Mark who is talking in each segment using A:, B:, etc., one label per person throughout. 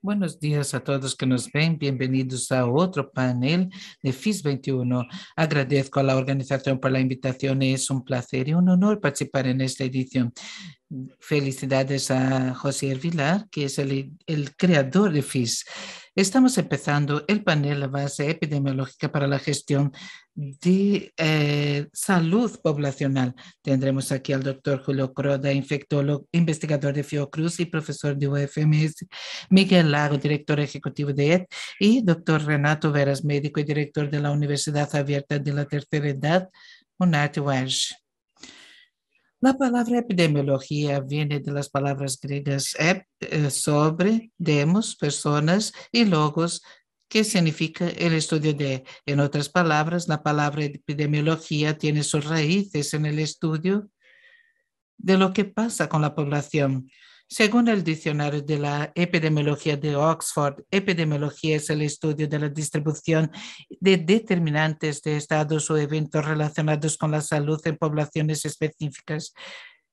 A: Buenos días a todos que nos ven. Bienvenidos a otro panel de FIS 21. Agradezco a la organización por la invitación. Es un placer y un honor participar en esta edición. Felicidades a José Vilar, que es el creador de FIS. Estamos empezando el panel, la base epidemiológica para la gestión de salud poblacional. Tendremos aquí al doctor Julio Croda, infectólogo, investigador de Fiocruz y profesor de UFMS, Miguel Lago, director ejecutivo de ED, y doctor Renato Veras, médico y director de la Universidad Abierta de la Tercera Edad, UNAT UERJ. La palabra epidemiología viene de las palabras griegas sobre, demos, personas y logos, que significa el estudio de. En otras palabras, la palabra epidemiología tiene sus raíces en el estudio de lo que pasa con la población. Según el diccionario de la epidemiología de Oxford, epidemiología es el estudio de la distribución de determinantes de estados o eventos relacionados con la salud en poblaciones específicas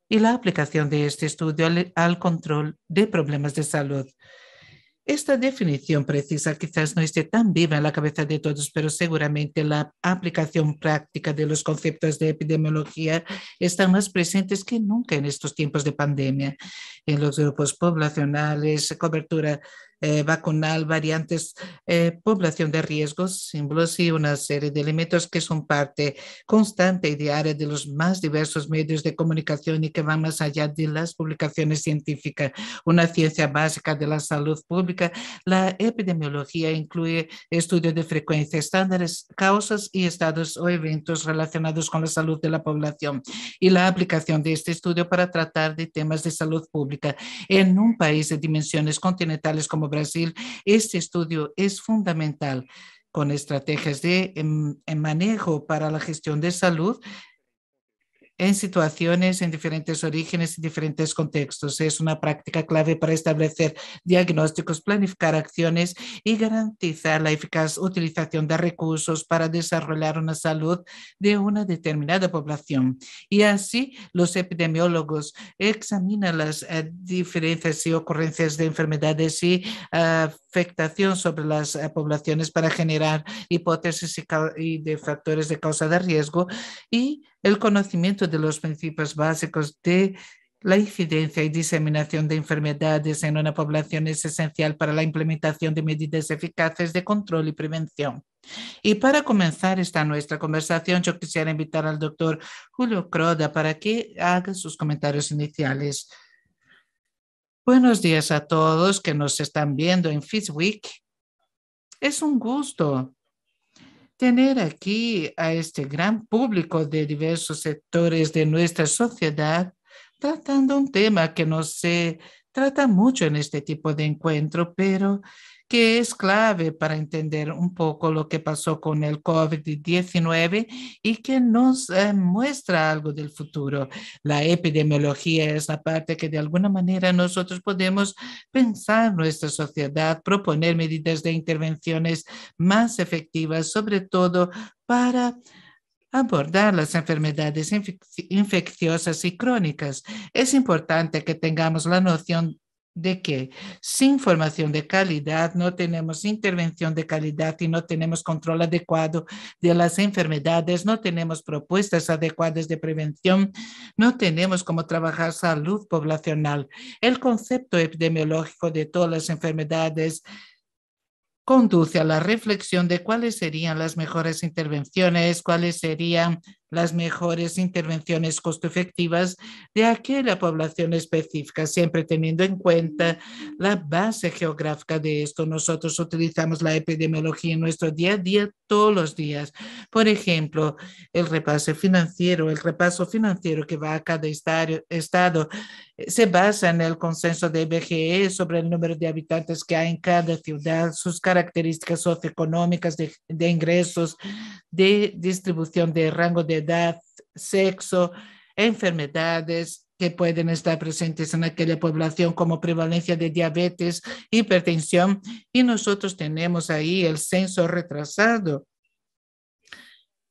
A: y la aplicación de este estudio al control de problemas de salud. Esta definición precisa quizás no esté tan viva en la cabeza de todos, pero seguramente la aplicación práctica de los conceptos de epidemiología están más presentes que nunca en estos tiempos de pandemia. En los grupos poblacionales, cobertura vacunal, variantes, población de riesgos, símbolos y una serie de elementos que son parte constante y diaria de los más diversos medios de comunicación y que van más allá de las publicaciones científicas. Una ciencia básica de la salud pública, la epidemiología incluye estudios de frecuencia, estándares, causas y estados o eventos relacionados con la salud de la población y la aplicación de este estudio para tratar de temas de salud pública. En un país de dimensiones continentales como Brasil, este estudio es fundamental con estrategias de manejo para la gestión de salud en situaciones, en diferentes orígenes y diferentes contextos. Es una práctica clave para establecer diagnósticos, planificar acciones y garantizar la eficaz utilización de recursos para desarrollar una salud de una determinada población. Y así, los epidemiólogos examinan las diferencias y ocurrencias de enfermedades y afectación sobre las poblaciones para generar hipótesis y de factores de causa de riesgo y el conocimiento de los principios básicos de la incidencia y diseminación de enfermedades en una población es esencial para la implementación de medidas eficaces de control y prevención. Y para comenzar esta nuestra conversación, yo quisiera invitar al doctor Julio Croda para que haga sus comentarios iniciales. Buenos días a todos que nos están viendo en FISWeek. Es un gusto tener aquí a este gran público de diversos sectores de nuestra sociedad tratando un tema que no se trata mucho en este tipo de encuentro, pero que es clave para entender un poco lo que pasó con el COVID-19 y que nos muestra algo del futuro. La epidemiología es la parte que de alguna manera nosotros podemos pensar nuestra sociedad, proponer medidas de intervenciones más efectivas, sobre todo para abordar las enfermedades infecciosas y crónicas. Es importante que tengamos la noción de que sin formación de calidad no tenemos intervención de calidad y no tenemos control adecuado de las enfermedades, no tenemos propuestas adecuadas de prevención, no tenemos cómo trabajar salud poblacional. El concepto epidemiológico de todas las enfermedades conduce a la reflexión de cuáles serían las mejores intervenciones, cuáles serían las mejores intervenciones costo efectivas de aquella población específica, siempre teniendo en cuenta la base geográfica de esto. Nosotros utilizamos la epidemiología en nuestro día a día todos los días. Por ejemplo, el repaso financiero que va a cada estado se basa en el consenso de IBGE sobre el número de habitantes que hay en cada ciudad, sus características socioeconómicas de ingresos, de distribución de rango de edad, sexo, enfermedades que pueden estar presentes en aquella población como prevalencia de diabetes, hipertensión, y nosotros tenemos ahí el censo retrasado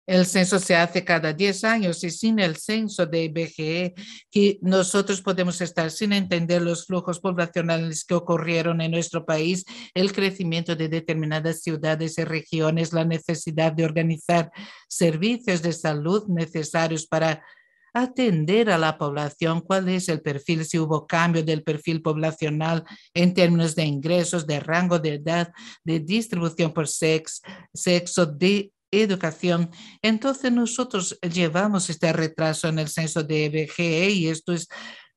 A: El censo se hace cada 10 años y sin el censo de IBGE, que nosotros podemos estar sin entender los flujos poblacionales que ocurrieron en nuestro país, el crecimiento de determinadas ciudades y regiones, la necesidad de organizar servicios de salud necesarios para atender a la población, cuál es el perfil, si hubo cambio del perfil poblacional en términos de ingresos, de rango de edad, de distribución por sexo, de educación. Entonces nosotros llevamos este retraso en el censo de IBGE y esto es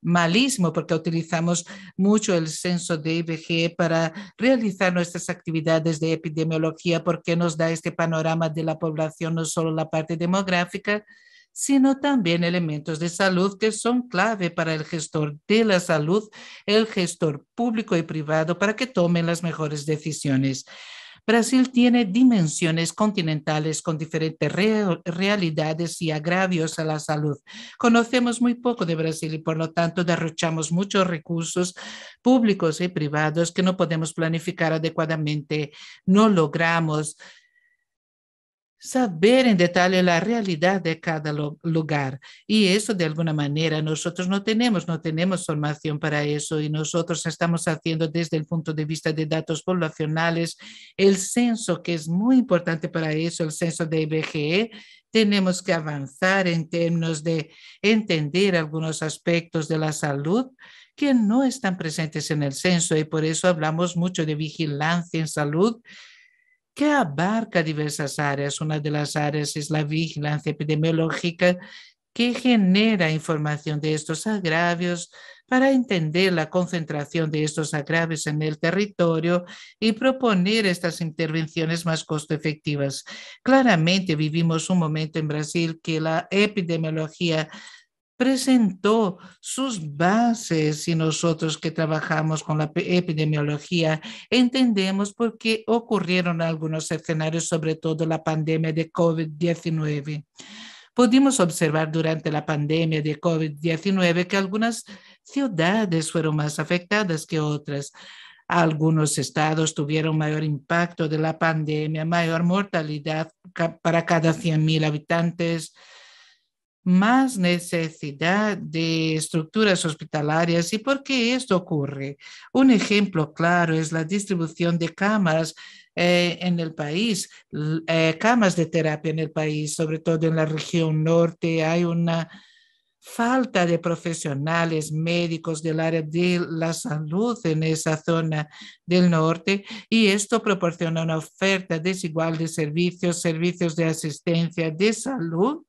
A: malísimo porque utilizamos mucho el censo de IBGE para realizar nuestras actividades de epidemiología porque nos da este panorama de la población, no solo la parte demográfica, sino también elementos de salud que son clave para el gestor de la salud, el gestor público y privado, para que tomen las mejores decisiones. Brasil tiene dimensiones continentales con diferentes realidades y agravios a la salud. Conocemos muy poco de Brasil y por lo tanto derrochamos muchos recursos públicos y privados que no podemos planificar adecuadamente. No logramos saber en detalle la realidad de cada lugar. Y eso de alguna manera nosotros no tenemos formación para eso y nosotros estamos haciendo desde el punto de vista de datos poblacionales el censo, que es muy importante para eso, el censo de IBGE. Tenemos que avanzar en términos de entender algunos aspectos de la salud que no están presentes en el censo y por eso hablamos mucho de vigilancia en salud que abarca diversas áreas. Una de las áreas es la vigilancia epidemiológica, que genera información de estos agravios para entender la concentración de estos agravios en el territorio y proponer estas intervenciones más costo efectivas. Claramente vivimos un momento en Brasil que la epidemiología presentó sus bases y nosotros que trabajamos con la epidemiología entendemos por qué ocurrieron algunos escenarios, sobre todo la pandemia de COVID-19. Pudimos observar durante la pandemia de COVID-19 que algunas ciudades fueron más afectadas que otras. Algunos estados tuvieron mayor impacto de la pandemia, mayor mortalidad para cada 100,000 habitantes, más necesidad de estructuras hospitalarias. ¿Y por qué esto ocurre? Un ejemplo claro es la distribución de camas en el país, camas de terapia en el país, sobre todo en la región norte. Hay una falta de profesionales médicos del área de la salud en esa zona del norte y esto proporciona una oferta desigual de servicios, servicios de asistencia de salud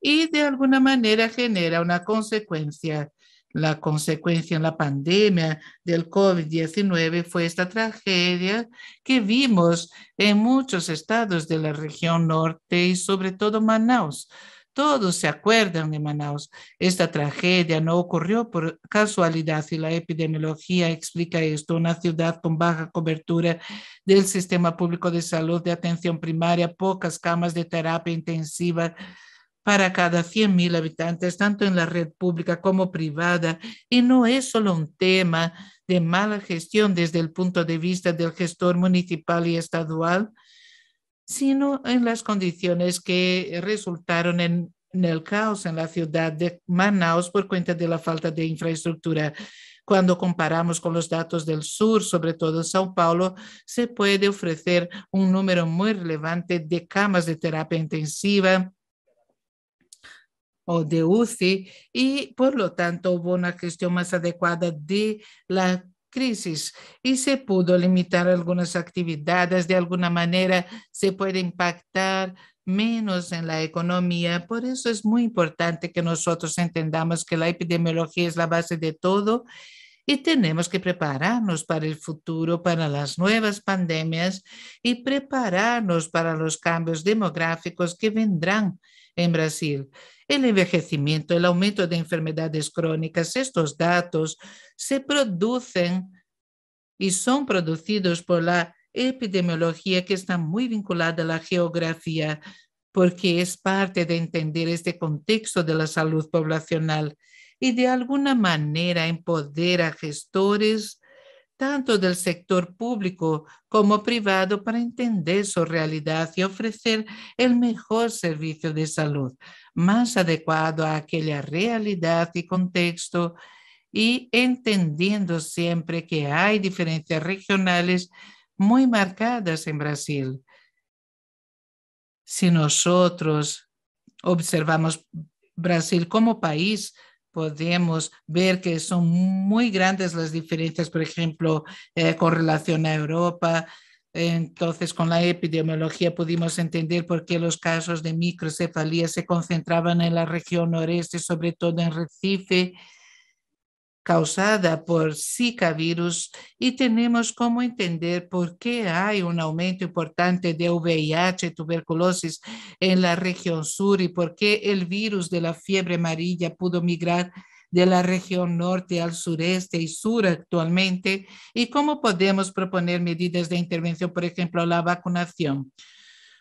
A: y de alguna manera genera una consecuencia. La consecuencia en la pandemia del COVID-19 fue esta tragedia que vimos en muchos estados de la región norte y sobre todo Manaus. Todos se acuerdan de Manaus. Esta tragedia no ocurrió por casualidad y la epidemiología explica esto. Una ciudad con baja cobertura del sistema público de salud de atención primaria, pocas camas de terapia intensiva para cada 100,000 habitantes, tanto en la red pública como privada, y no es solo un tema de mala gestión desde el punto de vista del gestor municipal y estadual, sino en las condiciones que resultaron en el caos en la ciudad de Manaus por cuenta de la falta de infraestructura. Cuando comparamos con los datos del sur, sobre todo en Sao Paulo, se puede ofrecer un número muy relevante de camas de terapia intensiva o de UCI y por lo tanto hubo una gestión más adecuada de la crisis y se pudo limitar algunas actividades, de alguna manera se puede impactar menos en la economía. Por eso es muy importante que nosotros entendamos que la epidemiología es la base de todo y tenemos que prepararnos para el futuro, para las nuevas pandemias y prepararnos para los cambios demográficos que vendrán en Brasil. El envejecimiento, el aumento de enfermedades crónicas, estos datos se producen y son producidos por la epidemiología que está muy vinculada a la geografía, porque es parte de entender este contexto de la salud poblacional y de alguna manera empodera a gestores tanto del sector público como privado, para entender su realidad y ofrecer el mejor servicio de salud, más adecuado a aquella realidad y contexto, y entendiendo siempre que hay diferencias regionales muy marcadas en Brasil. Si nosotros observamos Brasil como país, podemos ver que son muy grandes las diferencias, por ejemplo, con relación a Europa. Entonces, con la epidemiología pudimos entender por qué los casos de microcefalia se concentraban en la región noreste, sobre todo en Recife, causada por Zika virus, y tenemos cómo entender por qué hay un aumento importante de VIH, tuberculosis en la región sur, y por qué el virus de la fiebre amarilla pudo migrar de la región norte al sureste y sur actualmente, y cómo podemos proponer medidas de intervención, por ejemplo, la vacunación.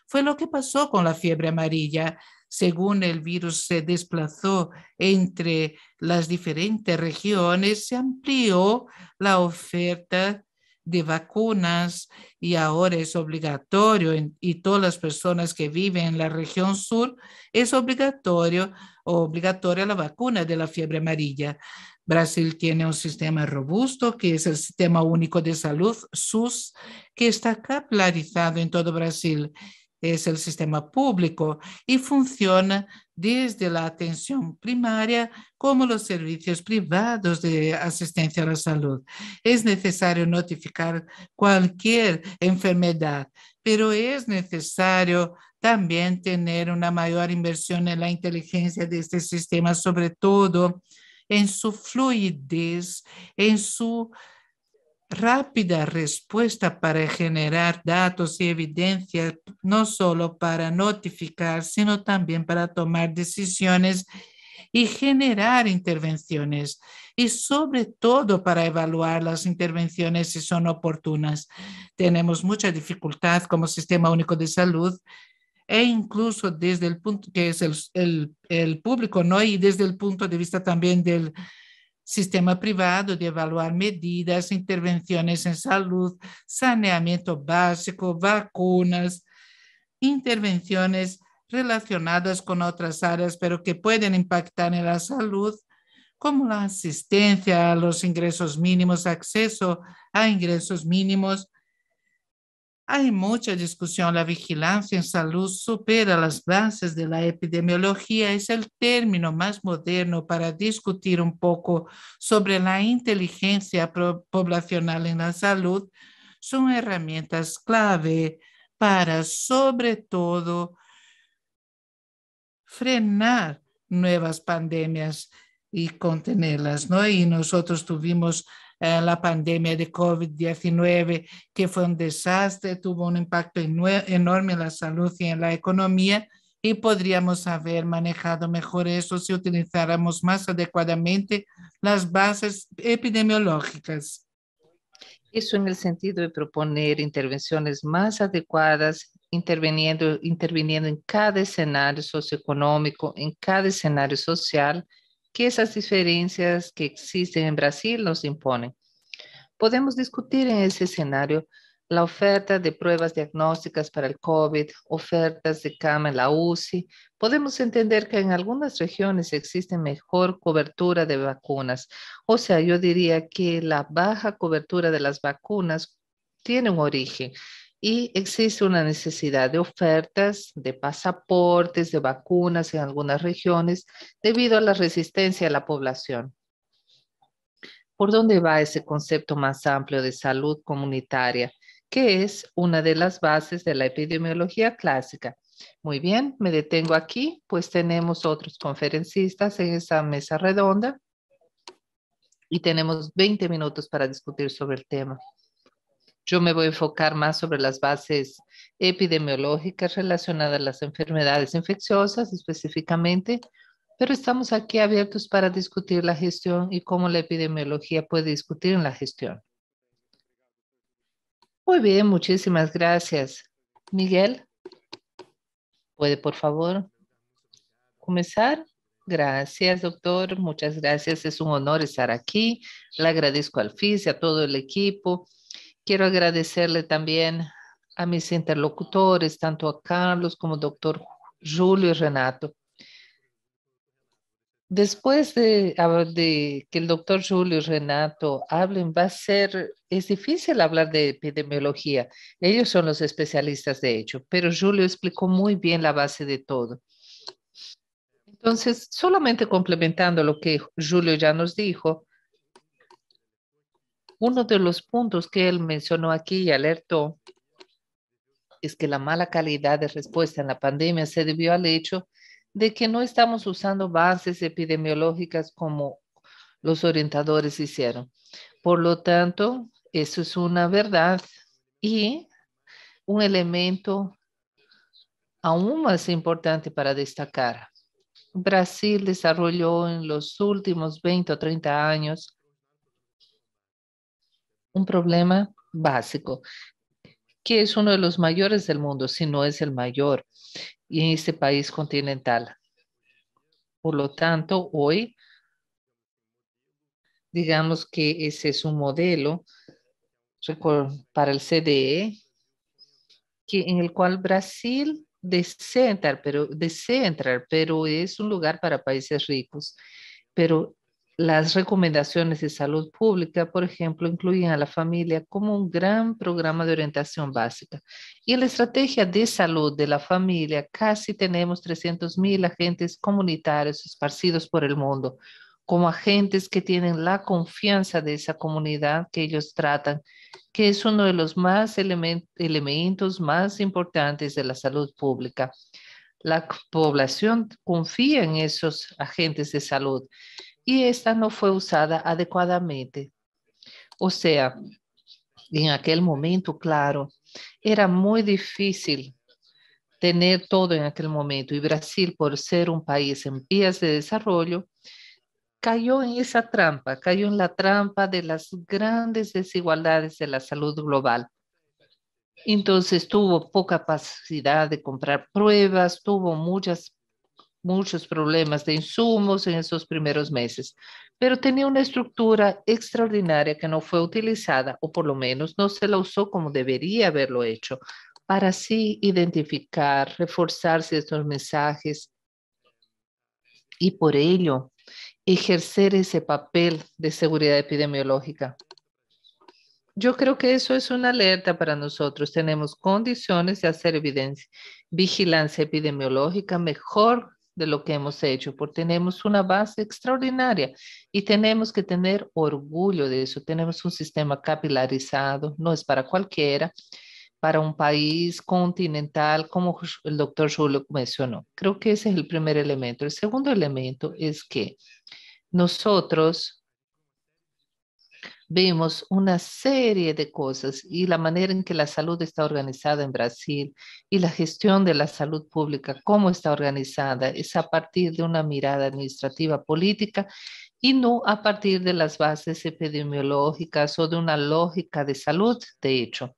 A: Fue lo que pasó con la fiebre amarilla. Según el virus se desplazó entre las diferentes regiones, se amplió la oferta de vacunas, y ahora es obligatorio, y todas las personas que viven en la región sur, es obligatoria la vacuna de la fiebre amarilla. Brasil tiene un sistema robusto, que es el Sistema Único de Salud, SUS, que está capilarizado en todo Brasil. Es el sistema público y funciona desde la atención primaria como los servicios privados de asistencia a la salud. Es necesario notificar cualquier enfermedad, pero es necesario también tener una mayor inversión en la inteligencia de este sistema, sobre todo en su fluidez, en su rápida respuesta para generar datos y evidencias, no solo para notificar, sino también para tomar decisiones y generar intervenciones, y sobre todo para evaluar las intervenciones si son oportunas. Tenemos mucha dificultad como Sistema Único de Salud, e incluso desde el punto que es el público, ¿no? Y desde el punto de vista también del sistema privado, de evaluar medidas, intervenciones en salud, saneamiento básico, vacunas, intervenciones relacionadas con otras áreas, pero que pueden impactar en la salud, como la asistencia a los ingresos mínimos, acceso a ingresos mínimos. Hay mucha discusión. La vigilancia en salud supera las bases de la epidemiología. Es el término más moderno para discutir un poco sobre la inteligencia poblacional en la salud. Son herramientas clave para, sobre todo, frenar nuevas pandemias y contenerlas, ¿no? Y nosotros tuvimos la pandemia de COVID-19, que fue un desastre, tuvo un impacto enorme en la salud y en la economía, y podríamos haber manejado mejor eso si utilizáramos más adecuadamente las bases epidemiológicas.
B: Eso en el sentido de proponer intervenciones más adecuadas, interviniendo en cada escenario socioeconómico, en cada escenario social, que esas diferencias que existen en Brasil nos imponen. Podemos discutir en ese escenario la oferta de pruebas diagnósticas para el COVID, ofertas de cama en la UCI. Podemos entender que en algunas regiones existe mejor cobertura de vacunas. O sea, yo diría que la baja cobertura de las vacunas tiene un origen y existe una necesidad de ofertas, de pasaportes, de vacunas en algunas regiones debido a la resistencia de la población. ¿Por dónde va ese concepto más amplio de salud comunitaria, que es una de las bases de la epidemiología clásica? Muy bien, me detengo aquí, pues tenemos otros conferencistas en esa mesa redonda y tenemos 20 minutos para discutir sobre el tema. Yo me voy a enfocar más sobre las bases epidemiológicas relacionadas a las enfermedades infecciosas específicamente, pero estamos aquí abiertos para discutir la gestión y cómo la epidemiología puede discutir en la gestión. Muy bien, muchísimas gracias. Miguel, ¿puede por favor comenzar? Gracias, doctor. Muchas gracias. Es un honor estar aquí. Le agradezco al FIS y a todo el equipo. Quiero agradecerle también a mis interlocutores, tanto a Carlos como doctor Julio y Renato. Después de que el doctor Julio y Renato hablen, es difícil hablar de epidemiología. Ellos son los especialistas de hecho, pero Julio explicó muy bien la base de todo. Entonces, solamente complementando lo que Julio ya nos dijo, uno de los puntos que él mencionó aquí y alertó es que la mala calidad de respuesta en la pandemia se debió al hecho de que no estamos usando bases epidemiológicas como los orientadores hicieron. Por lo tanto, eso es una verdad y un elemento aún más importante para destacar. Brasil desarrolló en los últimos 20 o 30 años un problema básico, que es uno de los mayores del mundo, si no es el mayor, y en este país continental. Por lo tanto, hoy, digamos que ese es un modelo para el CDE, en el cual Brasil desea entrar, pero es un lugar para países ricos. Pero las recomendaciones de salud pública, por ejemplo, incluyen a la familia como un gran programa de orientación básica. Y en la estrategia de salud de la familia, casi tenemos 300.000 agentes comunitarios esparcidos por el mundo, como agentes que tienen la confianza de esa comunidad que ellos tratan, que es uno de los elementos más importantes de la salud pública. La población confía en esos agentes de salud y esta no fue usada adecuadamente. O sea, en aquel momento, claro, era muy difícil tener todo en aquel momento y Brasil, por ser un país en vías de desarrollo, cayó en esa trampa, cayó en la trampa de las grandes desigualdades de la salud global. Entonces tuvo poca capacidad de comprar pruebas, tuvo muchos problemas de insumos en esos primeros meses, pero tenía una estructura extraordinaria que no fue utilizada, o por lo menos no se la usó como debería haberlo hecho, para así identificar, reforzarse estos mensajes y por ello ejercer ese papel de seguridad epidemiológica. Yo creo que eso es una alerta para nosotros. Tenemos condiciones de hacer vigilancia epidemiológica mejor de lo que hemos hecho, porque tenemos una base extraordinaria y tenemos que tener orgullo de eso. Tenemos un sistema capilarizado, no es para cualquiera, para un país continental, como el doctor Julio mencionó. Creo que ese es el primer elemento. El segundo elemento es que nosotros vemos una serie de cosas y la manera en que la salud está organizada en Brasil y la gestión de la salud pública, cómo está organizada, es a partir de una mirada administrativa política y no a partir de las bases epidemiológicas o de una lógica de salud, de hecho.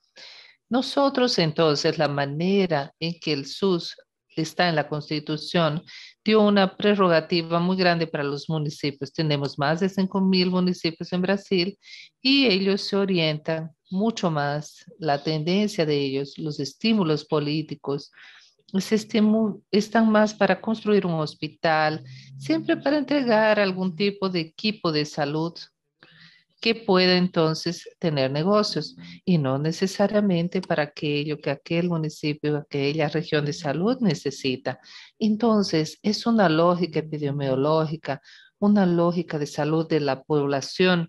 B: Nosotros entonces, la manera en que el SUS está en la Constitución, dio una prerrogativa muy grande para los municipios. Tenemos más de 5.000 municipios en Brasil y ellos se orientan mucho más, la tendencia de ellos, los estímulos políticos, están más para construir un hospital, siempre para entregar algún tipo de equipo de salud que pueda entonces tener negocios y no necesariamente para aquello que aquel municipio, aquella región de salud necesita. Entonces, es una lógica epidemiológica, una lógica de salud de la población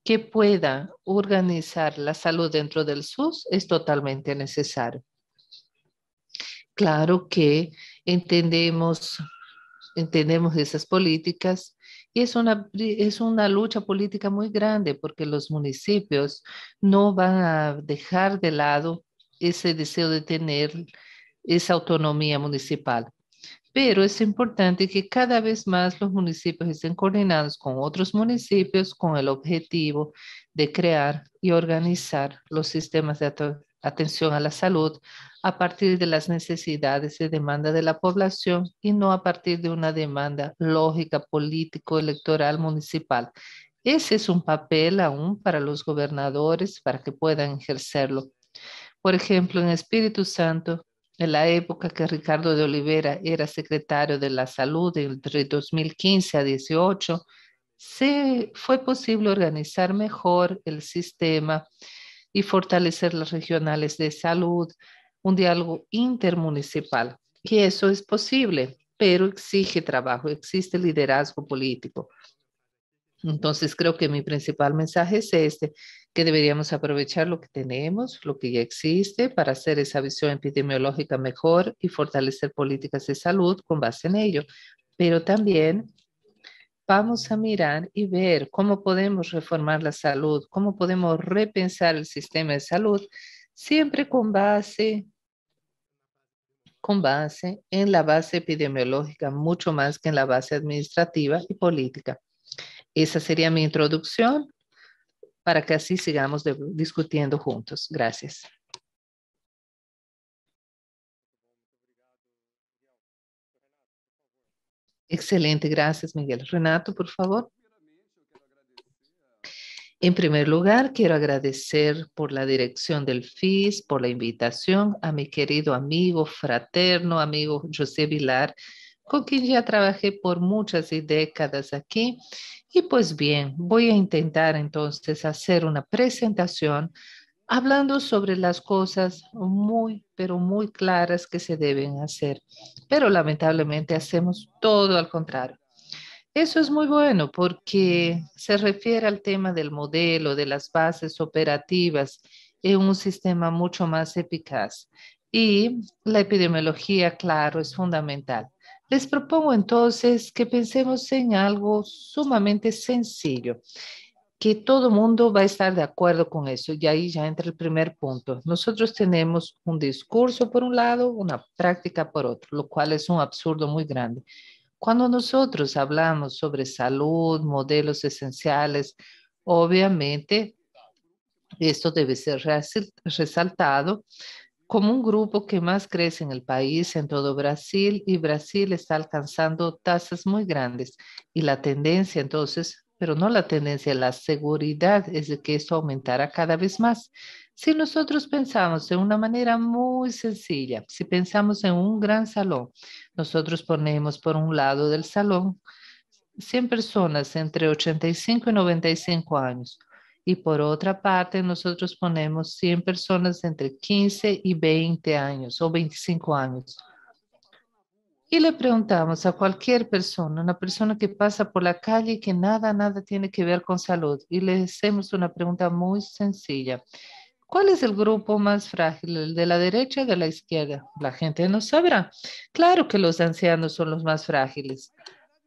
B: que pueda organizar la salud dentro del SUS es totalmente necesario. Claro que entendemos esas políticas y es una lucha política muy grande porque los municipios no van a dejar de lado ese deseo de tener esa autonomía municipal. Pero es importante que cada vez más los municipios estén coordinados con otros municipios con el objetivo de crear y organizar los sistemas de atención a la salud a partir de las necesidades y demanda de la población y no a partir de una demanda lógica, político, electoral, municipal. Ese es un papel aún para los gobernadores para que puedan ejercerlo. Por ejemplo, en Espíritu Santo, en la época que Ricardo de Oliveira era secretario de la Salud entre 2015 a 18, fue posible organizar mejor el sistema y fortalecer las regionales de salud, un diálogo intermunicipal. Y eso es posible, pero exige trabajo, existe liderazgo político. Entonces creo que mi principal mensaje es este, que deberíamos aprovechar lo que tenemos, lo que ya existe, para hacer esa visión epidemiológica mejor y fortalecer políticas de salud con base en ello. Pero también vamos a mirar y ver cómo podemos reformar la salud, cómo podemos repensar el sistema de salud, siempre con base en la base epidemiológica, mucho más que en la base administrativa y política. Esa sería mi introducción para que así sigamos discutiendo juntos. Gracias. Excelente, gracias, Miguel. Renato, por favor. En primer lugar, quiero agradecer por la dirección del FIS, por la invitación a mi querido amigo, fraterno, amigo José Vilar, con quien ya trabajé por muchas décadas aquí. Y pues bien, voy a intentar entonces hacer una presentación hablando sobre las cosas muy, pero muy claras que se deben hacer. Pero lamentablemente hacemos todo al contrario. Eso es muy bueno porque se refiere al tema del modelo, de las bases operativas en un sistema mucho más eficaz. Y la epidemiología, claro, es fundamental. Les propongo entonces que pensemos en algo sumamente sencillo, que todo mundo va a estar de acuerdo con eso. Y ahí ya entra el primer punto. Nosotros tenemos un discurso por un lado, una práctica por otro, lo cual es un absurdo muy grande. Cuando nosotros hablamos sobre salud, modelos esenciales, obviamente esto debe ser resaltado como un grupo que más crece en el país, en todo Brasil, y Brasil está alcanzando tasas muy grandes. Y la tendencia entonces, pero no la tendencia, la seguridad es de que esto aumentará cada vez más. Si nosotros pensamos de una manera muy sencilla, si pensamos en un gran salón, nosotros ponemos por un lado del salón 100 personas entre 85 y 95 años. Y por otra parte, nosotros ponemos 100 personas entre 15 y 20 años o 25 años. Y le preguntamos a cualquier persona, una persona que pasa por la calle y que nada tiene que ver con salud, y le hacemos una pregunta muy sencilla. ¿Cuál es el grupo más frágil, el de la derecha o de la izquierda? La gente no sabrá. Claro que los ancianos son los más frágiles.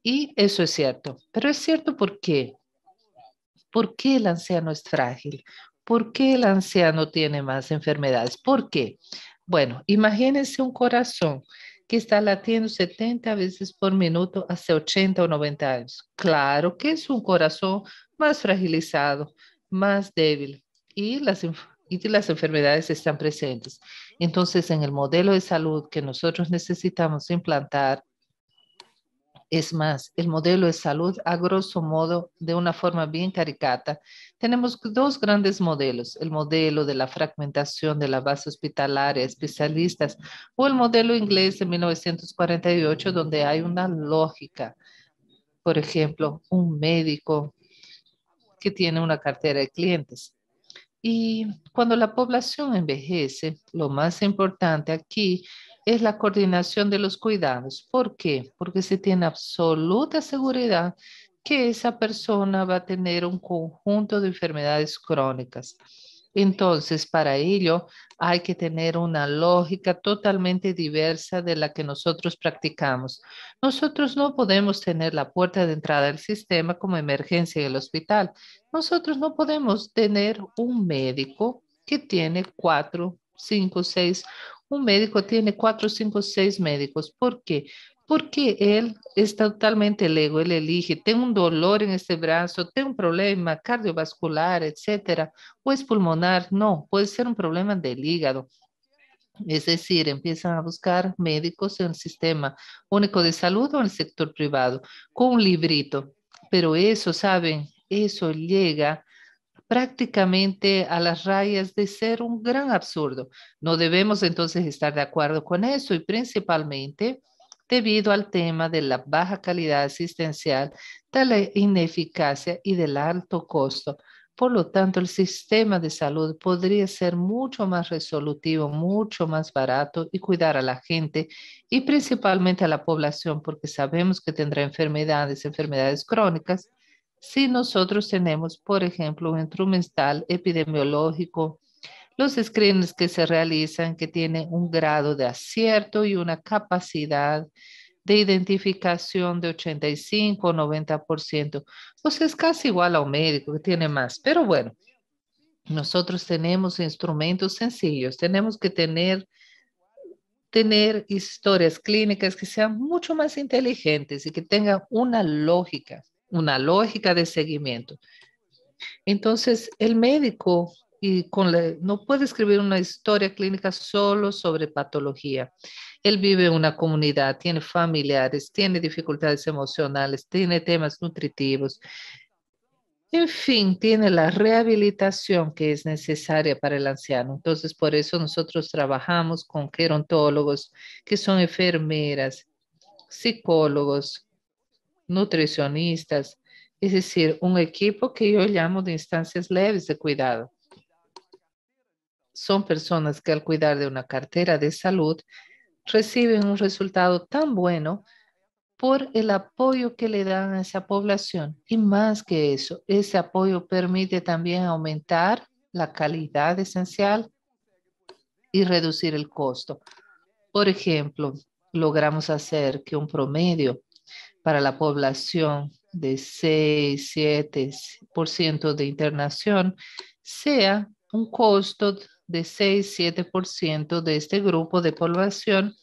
B: Y eso es cierto. Pero es cierto ¿por qué? ¿Por qué el anciano es frágil? ¿Por qué el anciano tiene más enfermedades? ¿Por qué? Bueno, imagínense un corazón que está latiendo 70 veces por minuto hace 80 o 90 años. Claro que es un corazón más fragilizado, más débil y las enfermedades están presentes. Entonces, en el modelo de salud que nosotros necesitamos implantar, es más, el modelo de salud, a grosso modo, de una forma bien caricata, tenemos dos grandes modelos, el modelo de la fragmentación de la base hospitalaria, especialistas, o el modelo inglés de 1948, donde hay una lógica. Por ejemplo, un médico que tiene una cartera de clientes. Y cuando la población envejece, lo más importante aquí es la coordinación de los cuidados. ¿Por qué? Porque se tiene absoluta seguridad que esa persona va a tener un conjunto de enfermedades crónicas. Entonces, para ello hay que tener una lógica totalmente diversa de la que nosotros practicamos. Nosotros no podemos tener la puerta de entrada del sistema como emergencia en el hospital. Nosotros no podemos tener un médico que tiene 4, 5, 6. Un médico tiene 4, 5, 6 médicos. ¿Por qué? porque él es totalmente el ego, él elige, tengo un dolor en este brazo, tengo un problema cardiovascular, etcétera, o es pulmonar, no, puede ser un problema del hígado. Es decir, empiezan a buscar médicos en el sistema único de salud o en el sector privado, con un librito. Pero eso, ¿saben? Eso llega prácticamente a las rayas de ser un gran absurdo. No debemos entonces estar de acuerdo con eso y principalmente debido al tema de la baja calidad asistencial, de la ineficacia y del alto costo. Por lo tanto, el sistema de salud podría ser mucho más resolutivo, mucho más barato y cuidar a la gente y principalmente a la población, porque sabemos que tendrá enfermedades crónicas si nosotros tenemos, por ejemplo, un instrumental epidemiológico, los screens que se realizan que tienen un grado de acierto y una capacidad de identificación de 85 o 90%, pues es casi igual a un médico que tiene más. Pero bueno, nosotros tenemos instrumentos sencillos, tenemos que tener historias clínicas que sean mucho más inteligentes y que tengan una lógica de seguimiento. Entonces, el médico no puede escribir una historia clínica solo sobre patología. Él vive en una comunidad, tiene familiares, tiene dificultades emocionales, tiene temas nutritivos. En fin, tiene la rehabilitación que es necesaria para el anciano. Entonces, por eso nosotros trabajamos con gerontólogos, que son enfermeras, psicólogos, nutricionistas, es decir, un equipo que yo llamo de instancias leves de cuidado. Son personas que al cuidar de una cartera de salud reciben un resultado tan bueno por el apoyo que le dan a esa población. Y más que eso, ese apoyo permite también aumentar la calidad esencial y reducir el costo. Por ejemplo, logramos hacer que un promedio para la población de 6-7% de internación sea un costo de 6-7% de este grupo de población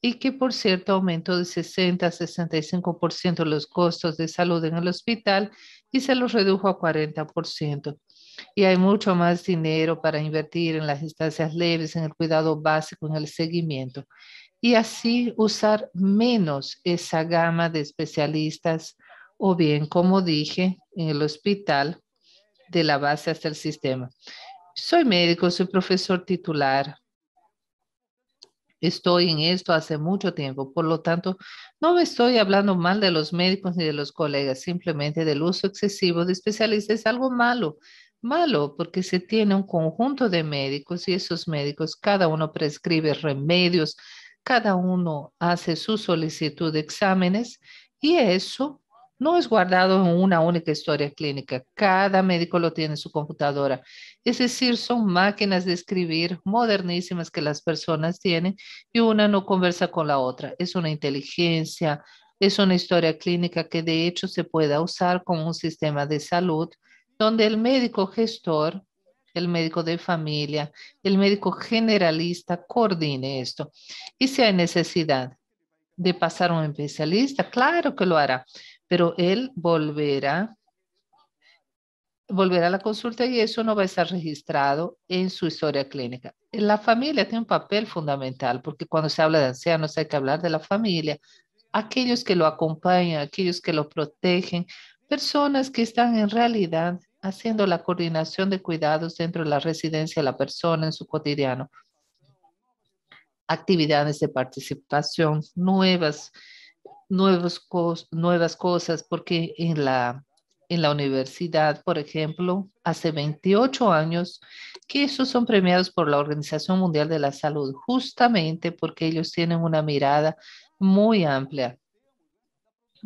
B: y que por cierto aumento de 60-65% los costos de salud en el hospital y se los redujo a 40%. Y hay mucho más dinero para invertir en las instancias leves, en el cuidado básico, en el seguimiento y así usar menos esa gama de especialistas o bien, como dije, en el hospital de la base hasta el sistema. Soy médico, soy profesor titular, estoy en esto hace mucho tiempo, por lo tanto, no me estoy hablando mal de los médicos ni de los colegas, simplemente del uso excesivo de especialistas es algo malo. Malo porque se tiene un conjunto de médicos y esos médicos, cada uno prescribe remedios, cada uno hace su solicitud de exámenes y eso no es guardado en una única historia clínica. Cada médico lo tiene en su computadora. Es decir, son máquinas de escribir modernísimas que las personas tienen y una no conversa con la otra. Es una inteligencia, es una historia clínica que de hecho se pueda usar como un sistema de salud donde el médico gestor, el médico de familia, el médico generalista coordine esto. Y si hay necesidad de pasar a un especialista, claro que lo hará, pero él volverá a la consulta y eso no va a estar registrado en su historia clínica. La familia tiene un papel fundamental porque cuando se habla de ancianos hay que hablar de la familia, aquellos que lo acompañan, aquellos que lo protegen, personas que están en realidad haciendo la coordinación de cuidados dentro de la residencia de la persona en su cotidiano, actividades de participación, nuevas cosas, porque en la universidad, por ejemplo, hace 28 años que esos son premiados por la Organización Mundial de la Salud, justamente porque ellos tienen una mirada muy amplia.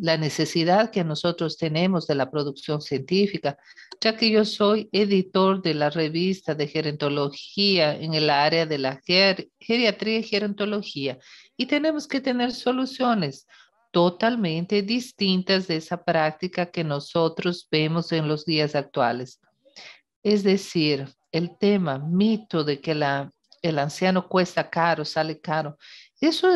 B: La necesidad que nosotros tenemos de la producción científica, ya que yo soy editor de la revista de gerontología en el área de la geriatría y gerontología, y tenemos que tener soluciones totalmente distintas de esa práctica que nosotros vemos en los días actuales. Es decir, el tema, mito de que el anciano cuesta caro, sale caro. Eso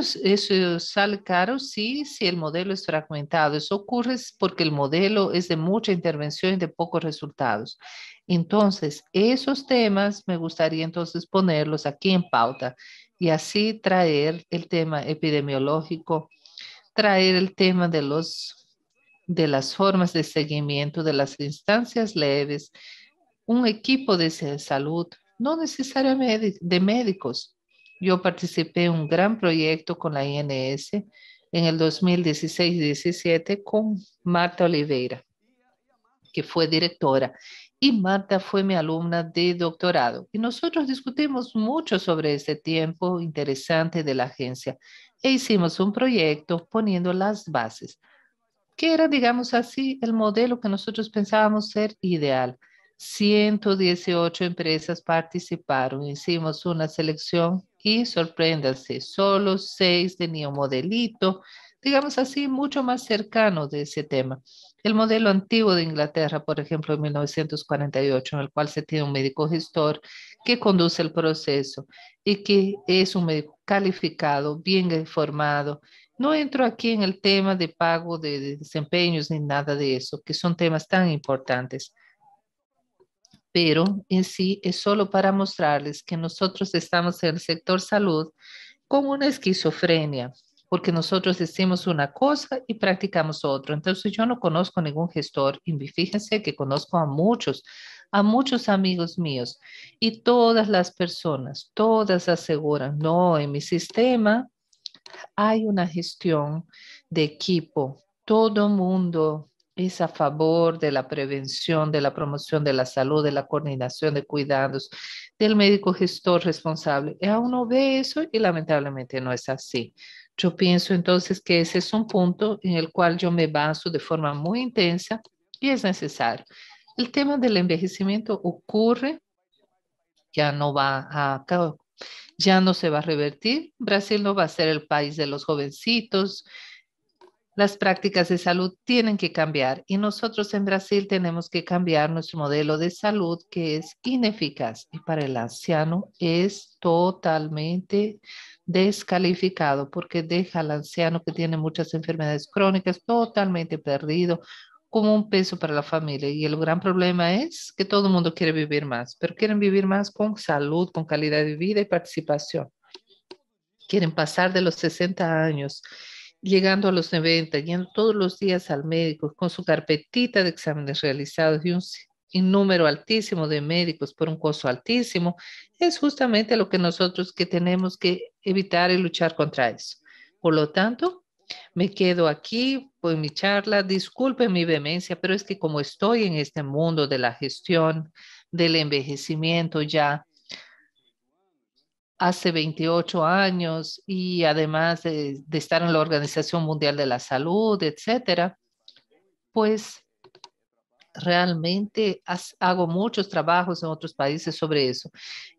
B: sale caro, sí, si el modelo es fragmentado. Eso ocurre porque el modelo es de mucha intervención y de pocos resultados. Entonces, esos temas me gustaría entonces ponerlos aquí en pauta y así traer el tema epidemiológico, traer el tema de las formas de seguimiento de las instancias leves, un equipo de salud, no necesariamente de médicos. Yo participé en un gran proyecto con la INS en el 2016-17 con Marta Oliveira, que fue directora, y Marta fue mi alumna de doctorado. Y nosotros discutimos mucho sobre ese tiempo interesante de la agencia e hicimos un proyecto poniendo las bases que era, digamos así, el modelo que nosotros pensábamos ser ideal. 118 empresas participaron, hicimos una selección y sorpréndase, solo 6 tenían un modelito, digamos así, mucho más cercano de ese tema. El modelo antiguo de Inglaterra, por ejemplo, en 1948, en el cual se tiene un médico gestor que conduce el proceso y que es un médico calificado, bien formado. No entro aquí en el tema de pago de desempeños ni nada de eso, que son temas tan importantes, pero en sí es solo para mostrarles que nosotros estamos en el sector salud con una esquizofrenia, porque nosotros decimos una cosa y practicamos otra. Entonces yo no conozco ningún gestor y fíjense que conozco a muchos amigos míos y todas las personas, todas aseguran, no, en mi sistema hay una gestión de equipo. Todo mundo es a favor de la prevención, de la promoción de la salud, de la coordinación de cuidados, del médico gestor responsable. Y uno ve eso y lamentablemente no es así. Yo pienso entonces que ese es un punto en el cual yo me baso de forma muy intensa y es necesario. El tema del envejecimiento ocurre, ya no va a ya no se va a revertir. Brasil no va a ser el país de los jovencitos. Las prácticas de salud tienen que cambiar y nosotros en Brasil tenemos que cambiar nuestro modelo de salud que es ineficaz y para el anciano es totalmente descalificado porque deja al anciano que tiene muchas enfermedades crónicas totalmente perdido como un peso para la familia. Y el gran problema es que todo el mundo quiere vivir más, pero quieren vivir más con salud, con calidad de vida y participación. Quieren pasar de los 60 años, llegando a los 90, yendo todos los días al médico con su carpetita de exámenes realizados y un número altísimo de médicos por un costo altísimo, es justamente lo que nosotros que tenemos que evitar y luchar contra eso. Por lo tanto, me quedo aquí por mi charla. Disculpen mi vehemencia, pero es que como estoy en este mundo de la gestión, del envejecimiento ya hace 28 años y además de estar en la Organización Mundial de la Salud, etcétera, pues realmente hago muchos trabajos en otros países sobre eso.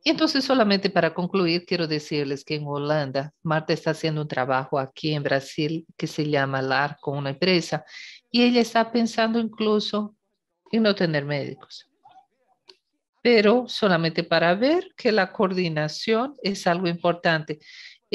B: Y entonces solamente para concluir, quiero decirles que en Holanda, Marta está haciendo un trabajo aquí en Brasil que se llama LAR con una empresa y ella está pensando incluso en no tener médicos, pero solamente para ver que la coordinación es algo importante.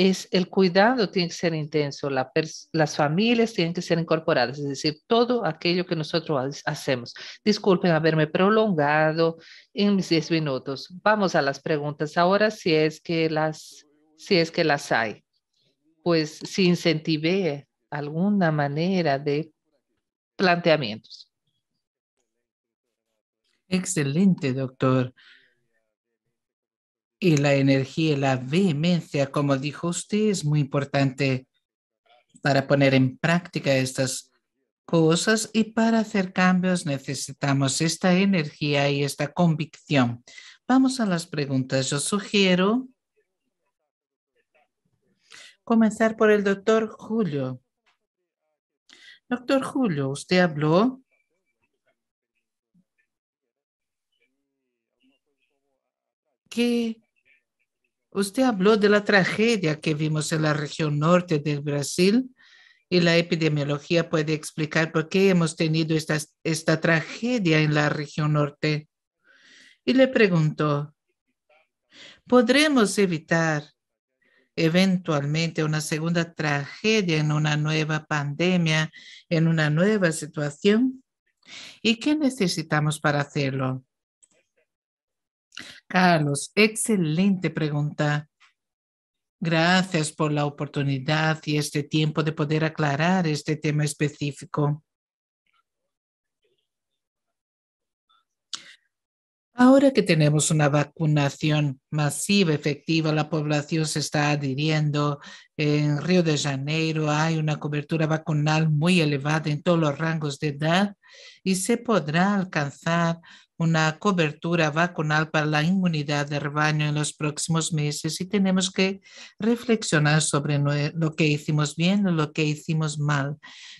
B: Es el cuidado tiene que ser intenso, las familias tienen que ser incorporadas, es decir, todo aquello que nosotros hacemos. Disculpen haberme prolongado en mis 10 minutos. Vamos a las preguntas ahora, si es que las hay. Pues si incentivé alguna manera de planteamientos.
A: Excelente, doctor. Y la energía y la vehemencia, como dijo usted, es muy importante para poner en práctica estas cosas y para hacer cambios necesitamos esta energía y esta convicción. Vamos a las preguntas. Yo sugiero comenzar por el doctor Julio. Doctor Julio, usted habló que usted habló de la tragedia que vimos en la región norte del Brasil y la epidemiología puede explicar por qué hemos tenido esta tragedia en la región norte. Y le pregunto, ¿podremos evitar eventualmente una segunda tragedia en una nueva pandemia, en una nueva situación? ¿Y qué necesitamos para hacerlo? Carlos, excelente pregunta. Gracias por la oportunidad y este tiempo de poder aclarar este tema específico. Ahora que tenemos una vacunación masiva, efectiva, la población se está adhiriendo. En Río de Janeiro hay una cobertura vacunal muy elevada en todos los rangos de edad y se podrá alcanzar una cobertura vacunal para la inmunidad de rebaño en los próximos meses y tenemos que reflexionar sobre lo que hicimos bien o lo que hicimos mal.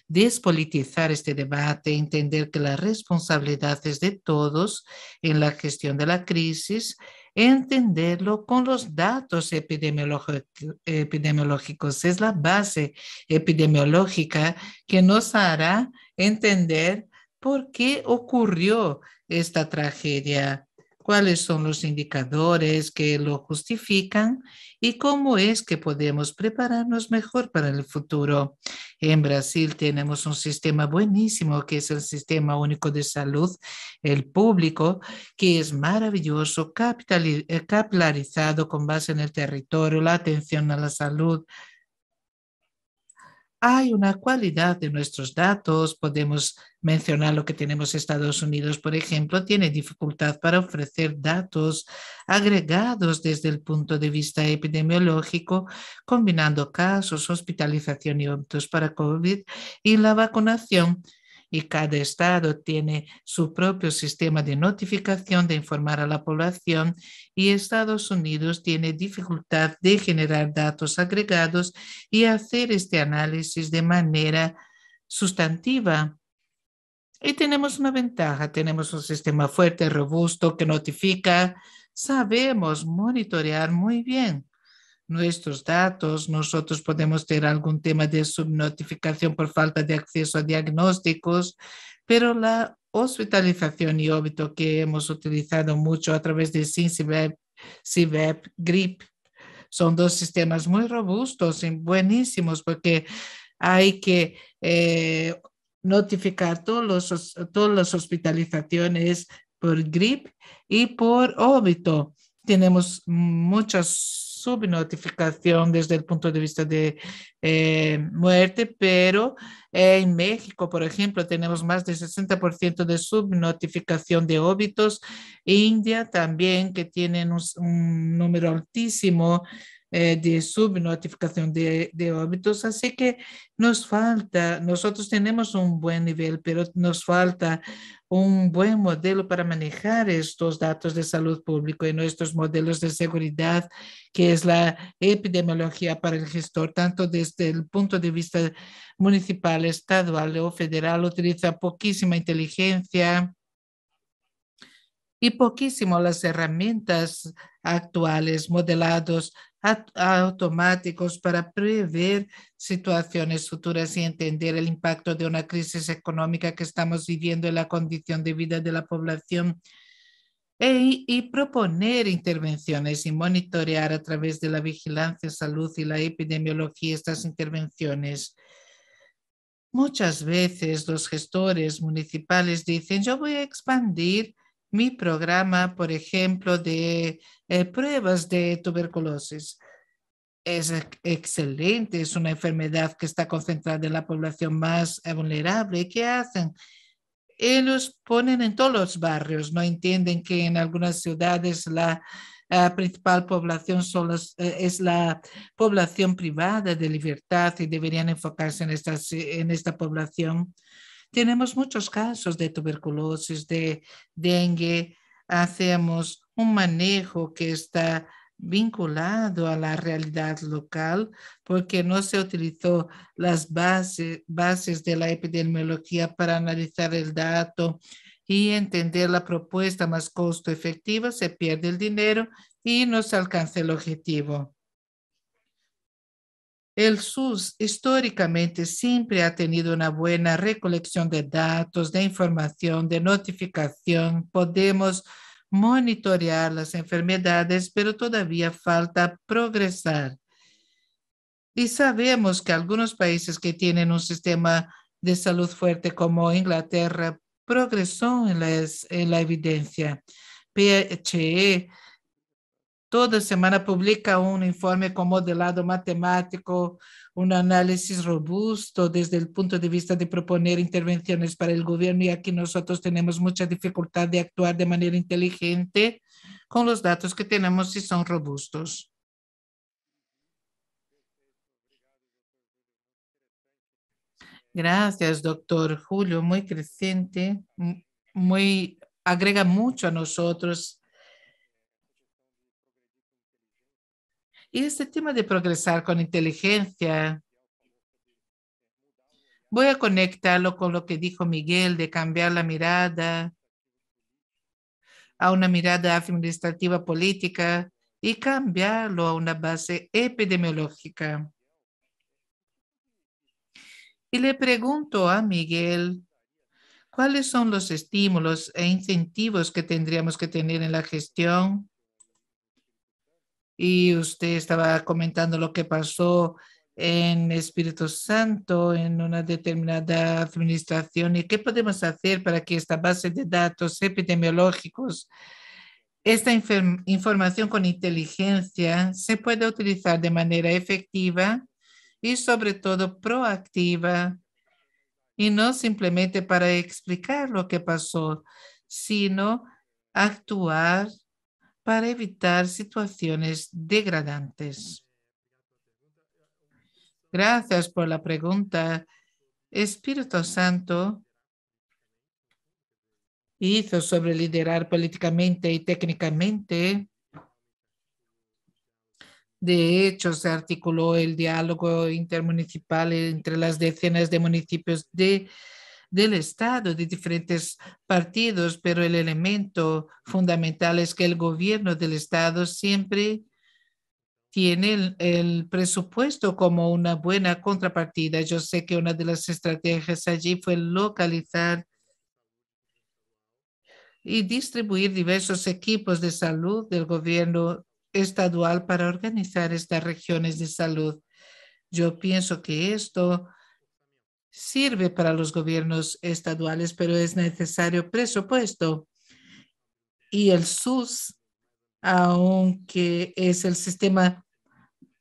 A: Despolitizar este debate, entender que la responsabilidad es de todos en la gestión de la crisis, entenderlo con los datos epidemiológicos. Es la base epidemiológica que nos hará entender por qué ocurrió esta tragedia, cuáles son los indicadores que lo justifican y cómo es que podemos prepararnos mejor para el futuro. En Brasil tenemos un sistema buenísimo que es el Sistema Único de Salud, el público, que es maravilloso, capilarizado con base en el territorio, la atención a la salud. Hay una cualidad de nuestros datos, podemos mencionar lo que tenemos Estados Unidos, por ejemplo, tiene dificultad para ofrecer datos agregados desde el punto de vista epidemiológico, combinando casos, hospitalización y óbitos para COVID y la vacunación. Y cada estado tiene su propio sistema de notificación de informar a la población y Estados Unidos tiene dificultad de generar datos agregados y hacer este análisis de manera sustantiva. Y tenemos una ventaja, tenemos un sistema fuerte, robusto, que notifica, sabemos monitorear muy bien nuestros datos, nosotros podemos tener algún tema de subnotificación por falta de acceso a diagnósticos, pero la hospitalización y óbito que hemos utilizado mucho a través de CIVEP, GRIP, son dos sistemas muy robustos y buenísimos porque hay que notificar todas las hospitalizaciones por GRIP y por óbito. Tenemos mucha subnotificación desde el punto de vista de muerte, pero en México, por ejemplo, tenemos más de 60% de subnotificación de óbitos. India también, que tienen un número altísimo de subnotificación de óbitos, así que nos falta, nosotros tenemos un buen nivel, pero nos falta un buen modelo para manejar estos datos de salud pública y nuestros modelos de seguridad, que es la epidemiología para el gestor, tanto desde el punto de vista municipal, estadual o federal, utiliza poquísima inteligencia y poquísimo las herramientas actuales, modelados automáticos para prever situaciones futuras y entender el impacto de una crisis económica que estamos viviendo en la condición de vida de la población y proponer intervenciones y monitorear a través de la vigilancia, salud y la epidemiología estas intervenciones. Muchas veces los gestores municipales dicen, yo voy a expandir mi programa, por ejemplo, de pruebas de tuberculosis. Es excelente, es una enfermedad que está concentrada en la población más vulnerable. ¿Qué hacen? Ellos ponen en todos los barrios, no entienden que en algunas ciudades la principal población es la población privada de libertad y deberían enfocarse en esta población. Tenemos muchos casos de tuberculosis, de dengue, hacemos un manejo que está vinculado a la realidad local porque no se utilizó las bases de la epidemiología para analizar el dato y entender la propuesta más costo efectiva, se pierde el dinero y no se alcanza el objetivo. El SUS históricamente siempre ha tenido una buena recolección de datos, de información, de notificación. Podemos monitorear las enfermedades, pero todavía falta progresar. Y sabemos que algunos países que tienen un sistema de salud fuerte como Inglaterra progresó en la evidencia. PHE toda semana publica un informe con modelado matemático, un análisis robusto desde el punto de vista de proponer intervenciones para el gobierno, y aquí nosotros tenemos mucha dificultad de actuar de manera inteligente con los datos que tenemos si son robustos. Gracias, doctor Julio, muy creciente, muy, agrega mucho a nosotros. Y este tema de progresar con inteligencia, voy a conectarlo con lo que dijo Miguel de cambiar la mirada a una mirada administrativa política y cambiarlo a una base epidemiológica. Y le pregunto a Miguel, ¿cuáles son los estímulos e incentivos que tendríamos que tener en la gestión? Y usted estaba comentando lo que pasó en Espíritu Santo, en una determinada administración, y qué podemos hacer para que esta base de datos epidemiológicos, esta información con inteligencia, se pueda utilizar de manera efectiva y sobre todo proactiva, y no simplemente para explicar lo que pasó, sino actuar para evitar situaciones degradantes. Gracias por la pregunta. Espíritu Santo hizo sobre liderar políticamente y técnicamente. De hecho, se articuló el diálogo intermunicipal entre las decenas de municipios del Estado, de diferentes partidos, pero el elemento fundamental es que el gobierno del Estado siempre tiene el presupuesto como una buena contrapartida. Yo sé que una de las estrategias allí fue localizar y distribuir diversos equipos de salud del gobierno estadual para organizar estas regiones de salud. Yo pienso que esto sirve para los gobiernos estaduales, pero es necesario presupuesto. Y el SUS, aunque es el sistema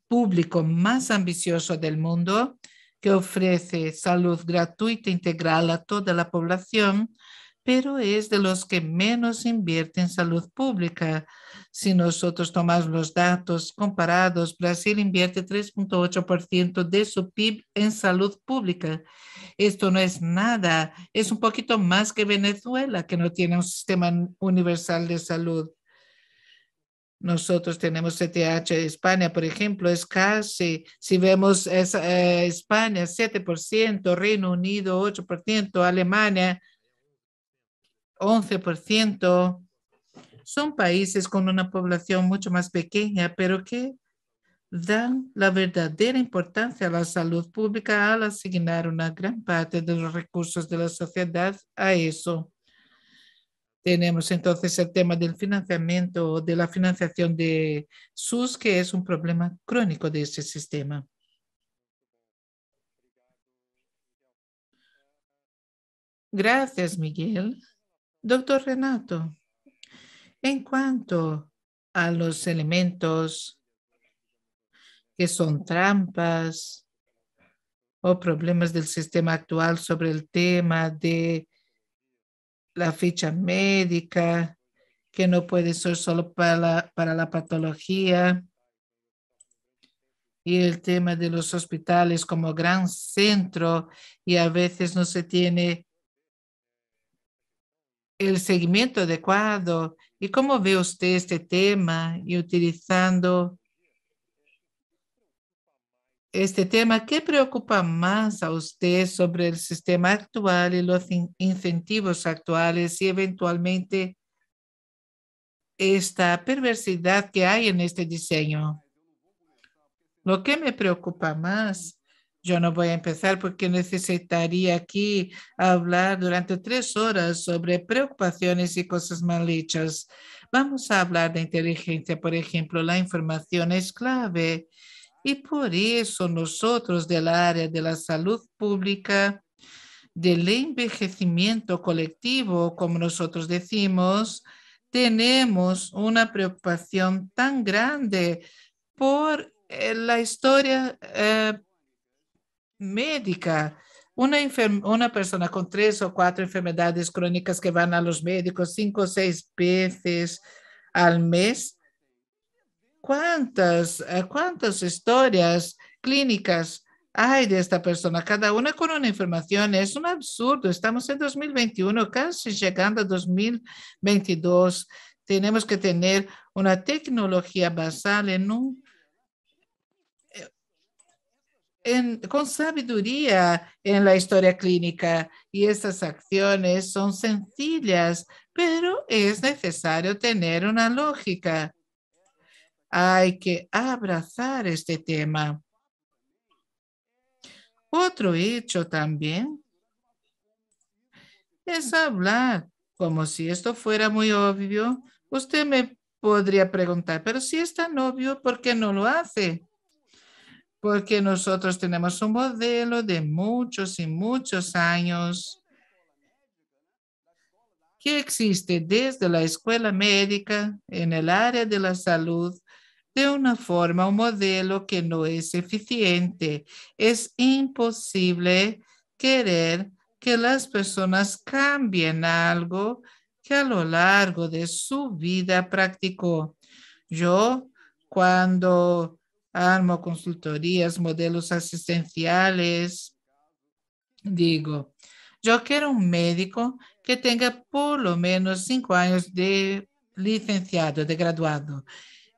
A: público más ambicioso del mundo, que ofrece salud gratuita integral a toda la población, pero es de los que menos invierte en salud pública. Si nosotros tomamos los datos comparados, Brasil invierte 3,8% de su PIB en salud pública. Esto no es nada, es un poquito más que Venezuela, que no tiene un sistema universal de salud. Nosotros tenemos CTH, España, por ejemplo, es casi, si vemos España, 7%, Reino Unido, 8%, Alemania, 11%. Son países con una población mucho más pequeña, pero que dan la verdadera importancia a la salud pública al asignar una gran parte de los recursos de la sociedad a eso. Tenemos entonces el tema del financiamiento, de la financiación de SUS, que es un problema crónico de este sistema. Gracias, Miguel. Doctor Renato, en cuanto a los elementos que son trampas o problemas del sistema actual sobre el tema de la ficha médica, que no puede ser solo para la patología, y el tema de los hospitales como gran centro, y a veces no se tiene el seguimiento adecuado. ¿Y cómo ve usted este tema y utilizando este tema? ¿Qué preocupa más a usted sobre el sistema actual y los incentivos actuales y eventualmente esta perversidad que hay en este diseño? Lo que me preocupa más, yo no voy a empezar porque necesitaría aquí hablar durante 3 horas sobre preocupaciones y cosas mal hechas. Vamos a hablar de inteligencia, por ejemplo, la información es clave Y por eso nosotros del área de la salud pública, del envejecimiento colectivo, como nosotros decimos, tenemos una preocupación tan grande por la historia médica. Una persona con 3 o 4 enfermedades crónicas que van a los médicos 5 o 6 veces al mes. ¿Cuántas historias clínicas hay de esta persona? Cada una con una información. Es un absurdo. Estamos en 2021, casi llegando a 2022. Tenemos que tener una tecnología basada con sabiduría en la historia clínica, y estas acciones son sencillas, pero es necesario tener una lógica. Hay que abrazar este tema. Otro hecho también es hablar como si esto fuera muy obvio. Usted me podría preguntar, pero si es tan obvio, ¿por qué no lo hace? Porque nosotros tenemos un modelo de muchos y muchos años que existe desde la escuela médica en el área de la salud de una forma, un modelo que no es eficiente. Es imposible querer que las personas cambien algo que a lo largo de su vida practicó. Yo, cuando armo consultorías, modelos asistenciales, digo, yo quiero un médico que tenga por lo menos 5 años de licenciado, de graduado,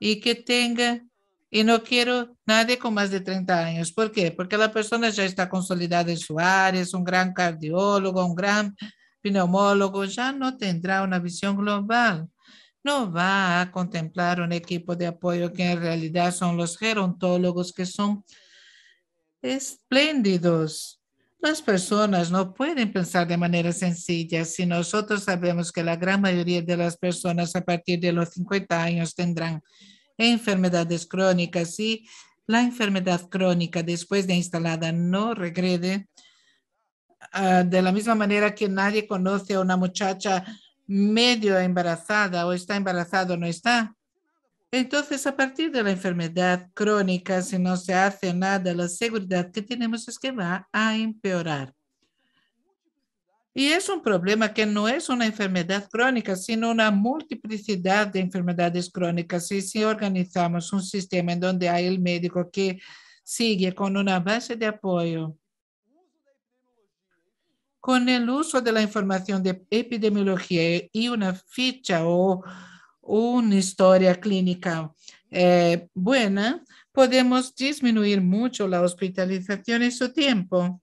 A: y que tenga, y no quiero nadie con más de 30 años. ¿Por qué? Porque la persona ya está consolidada en su área, es un gran cardiólogo, un gran pneumólogo, ya no tendrá una visión global. No va a contemplar un equipo de apoyo que en realidad son los gerontólogos, que son espléndidos. Las personas no pueden pensar de manera sencilla. Si nosotros sabemos que la gran mayoría de las personas a partir de los 50 años tendrán enfermedades crónicas y la enfermedad crónica después de instalada no regrede, de la misma manera que nadie conoce a una muchacha medio embarazada o está embarazada o no está. Entonces, a partir de la enfermedad crónica, si no se hace nada, la seguridad que tenemos es que va a empeorar. Y es un problema que no es una enfermedad crónica, sino una multiplicidad de enfermedades crónicas. Y si organizamos un sistema en donde hay el médico que sigue con una base de apoyo, con el uso de la información de epidemiología y una ficha o una historia clínica buena, podemos disminuir mucho la hospitalización en su tiempo.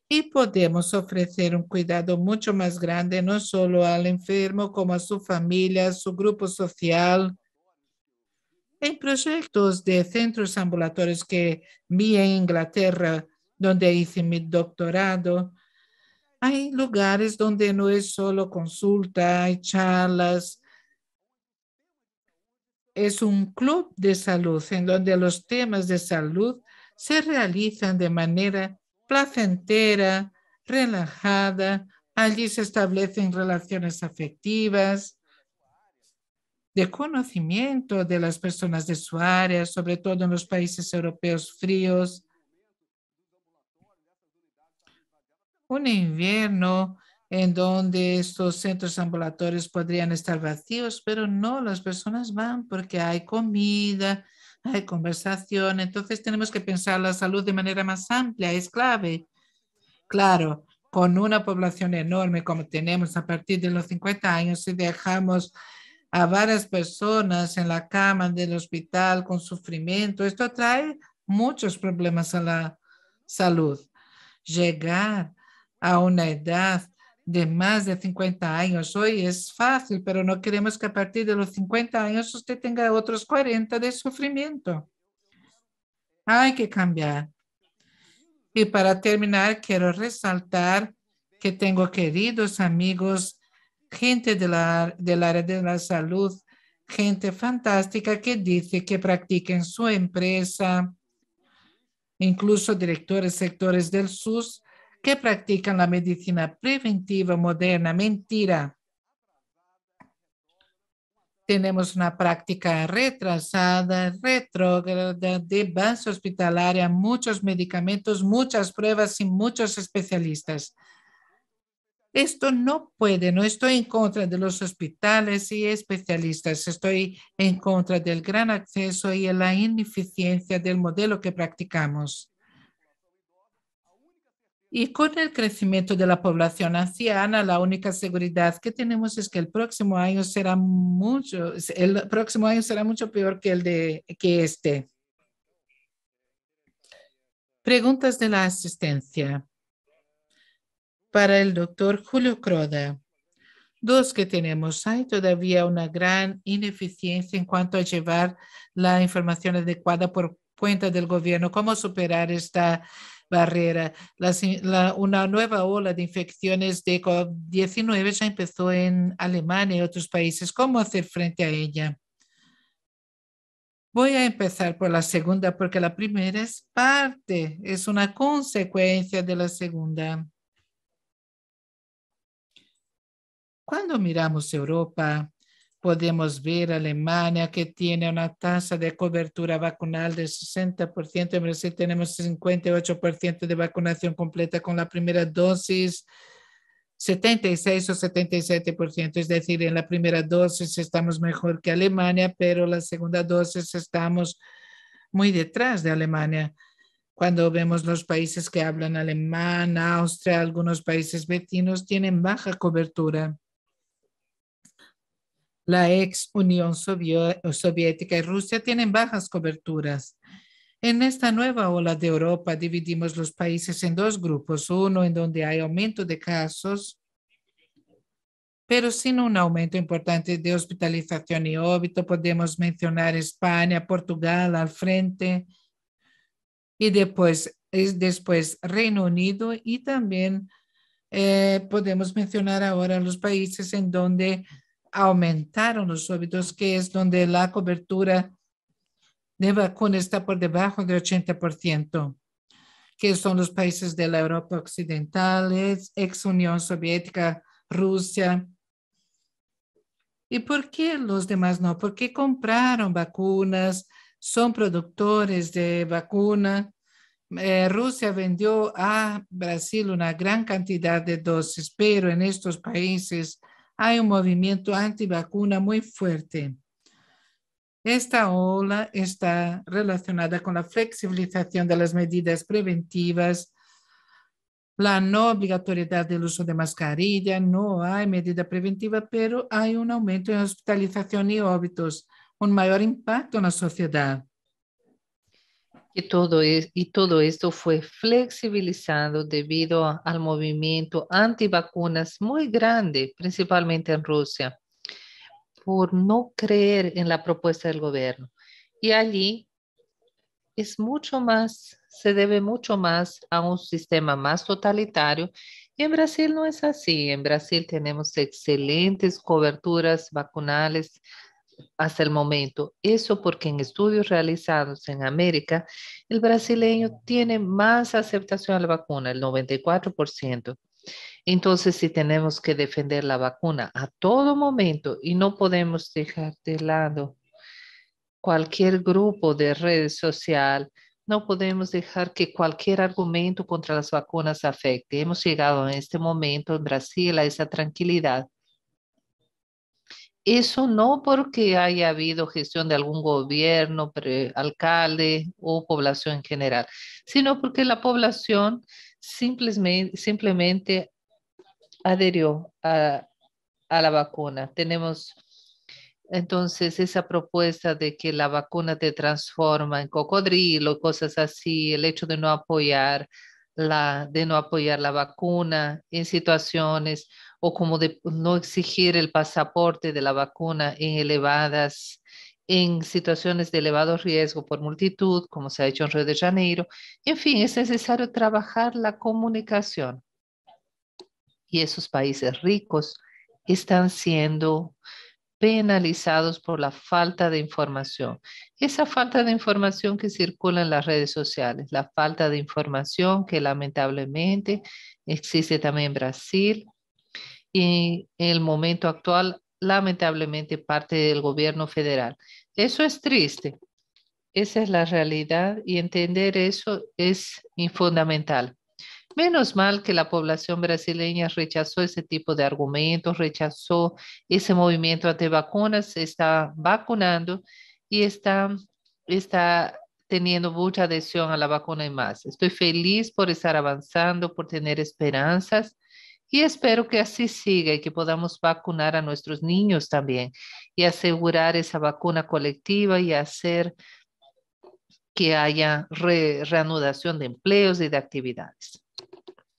A: Y podemos ofrecer un cuidado mucho más grande, no solo al enfermo, como a su familia, a su grupo social. En proyectos de centros ambulatorios que vi en Inglaterra, donde hice mi doctorado, hay lugares donde no es solo consulta, hay charlas. Es un club de salud en donde los temas de salud se realizan de manera placentera, relajada. Allí se establecen relaciones afectivas, de conocimiento de las personas de su área, sobre todo en los países europeos fríos. Un invierno en donde estos centros ambulatorios podrían estar vacíos, pero no, las personas van porque hay comida, hay conversación. Entonces tenemos que pensar la salud de manera más amplia, es clave. Claro, con una población enorme como tenemos a partir de los 50 años, si dejamos a varias personas en la cama del hospital con sufrimiento, esto trae muchos problemas a la salud. Llegar a una edad de más de 50 años hoy es fácil, pero no queremos que a partir de los 50 años usted tenga otros 40 de sufrimiento. Hay que cambiar. Y para terminar, quiero resaltar que tengo queridos amigos, gente del área de la salud, gente fantástica que dice que practica en su empresa incluso directores sectores del SUS que practican la medicina preventiva moderna. Mentira. Tenemos una práctica retrasada, retrógrada, de base hospitalaria, muchos medicamentos, muchas pruebas y muchos especialistas. Esto no puede, no estoy en contra de los hospitales y especialistas, estoy en contra del gran acceso y la ineficiencia del modelo que practicamos. Y con el crecimiento de la población anciana, la única seguridad que tenemos es que el próximo año será mucho peor que este. Preguntas de la asistencia. Para el doctor Julio Croda. Dos que tenemos. Hay todavía una gran ineficiencia en cuanto a llevar la información adecuada por cuenta del gobierno. ¿Cómo superar esta barrera? Una nueva ola de infecciones de COVID-19 ya empezó en Alemania y otros países. ¿Cómo hacer frente a ella? Voy a empezar por la segunda porque la primera es una consecuencia de la segunda. Cuando miramos Europa, podemos ver Alemania que tiene una tasa de cobertura vacunal de 60%. En Brasil tenemos 58% de vacunación completa con la primera dosis, 76 o 77%. Es decir, en la primera dosis estamos mejor que Alemania, pero la segunda dosis estamos muy detrás de Alemania. Cuando vemos los países que hablan alemán, Austria, algunos países vecinos tienen baja cobertura. La ex Unión Soviética y Rusia tienen bajas coberturas. En esta nueva ola de Europa dividimos los países en dos grupos, uno en donde hay aumento de casos, pero sin un aumento importante de hospitalización y óbito. Podemos mencionar España, Portugal al frente y después Reino Unido y también podemos mencionar ahora los países en donde aumentaron los óbitos, que es donde la cobertura de vacuna está por debajo de 80%, que son los países de la Europa Occidental, ex Unión Soviética, Rusia. ¿Y por qué los demás no? Porque compraron vacunas, son productores de vacuna. Rusia vendió a Brasil una gran cantidad de dosis, pero en estos países hay un movimiento antivacuna muy fuerte. Esta ola está relacionada con la flexibilización de las medidas preventivas, la no obligatoriedad del uso de mascarilla, no hay medida preventiva, pero hay un aumento en hospitalización y óbitos, un mayor impacto en la sociedad.
B: Y todo esto fue flexibilizado debido al movimiento antivacunas muy grande, principalmente en Rusia, por no creer en la propuesta del gobierno. Y allí se debe mucho más a un sistema más totalitario. Y en Brasil no es así. En Brasil tenemos excelentes coberturas vacunales hasta el momento. Eso porque en estudios realizados en América, el brasileño tiene más aceptación a la vacuna, el 94%. Entonces, si tenemos que defender la vacuna a todo momento y no podemos dejar de lado cualquier grupo de red social, no podemos dejar que cualquier argumento contra las vacunas afecte. Hemos llegado en este momento en Brasil a esa tranquilidad. Eso no porque haya habido gestión de algún gobierno, alcalde o población en general, sino porque la población simplemente adherió a la vacuna. Tenemos entonces esa propuesta de que la vacuna te transforma en cocodrilo, cosas así, el hecho de no apoyar la vacuna en situaciones o como de no exigir el pasaporte de la vacuna en situaciones de elevado riesgo por multitud, como se ha hecho en Río de Janeiro. En fin, es necesario trabajar la comunicación. Y esos países ricos están siendo penalizados por la falta de información. Esa falta de información que circula en las redes sociales, la falta de información que lamentablemente existe también en Brasil y en el momento actual, lamentablemente, parte del gobierno federal. Eso es triste. Esa es la realidad y entender eso es fundamental. Menos mal que la población brasileña rechazó ese tipo de argumentos, rechazó ese movimiento antivacunas, se está vacunando y está teniendo mucha adhesión a la vacuna y más. Estoy feliz por estar avanzando, por tener esperanzas y espero que así siga y que podamos vacunar a nuestros niños también y asegurar esa vacuna colectiva y hacer que haya reanudación de empleos y de actividades.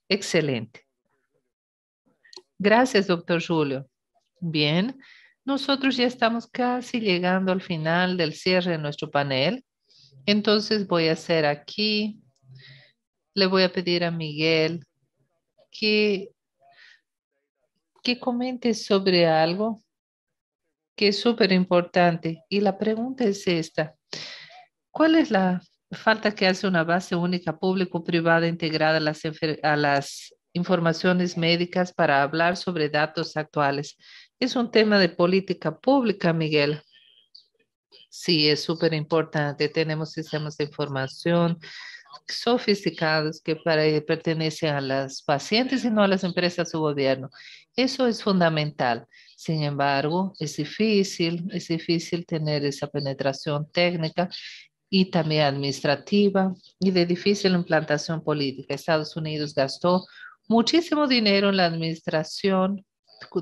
B: Excelente. Gracias, doctor Julio. Bien, nosotros ya estamos casi llegando al final del cierre de nuestro panel. Entonces voy a hacer aquí, le voy a pedir a Miguel que, que comente sobre algo que es súper importante. Y la pregunta es esta. ¿Cuál es la falta que hace una base única público-privada integrada a las informaciones médicas para hablar sobre datos actuales? Es un tema de política pública, Miguel. Sí, es súper importante. Tenemos sistemas de información sofisticados que pertenecen a los pacientes y no a las empresas o gobierno. Eso es fundamental. Sin embargo, es difícil tener esa penetración técnica y también administrativa y de difícil implantación política. Estados Unidos gastó muchísimo dinero en la administración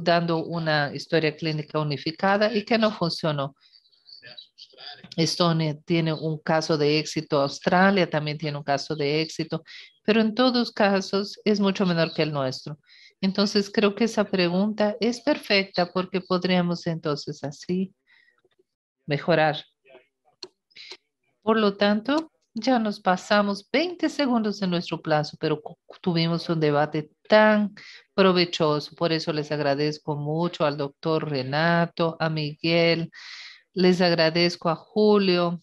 B: dando una historia clínica unificada y que no funcionó. Estonia tiene un caso de éxito, Australia también tiene un caso de éxito, pero en todos casos es mucho menor que el nuestro. Entonces creo que esa pregunta es perfecta porque podríamos entonces así mejorar. Por lo tanto, ya nos pasamos 20 segundos de nuestro plazo, pero tuvimos un debate tan provechoso. Por eso les agradezco mucho al doctor Renato, a Miguel, les agradezco a Julio,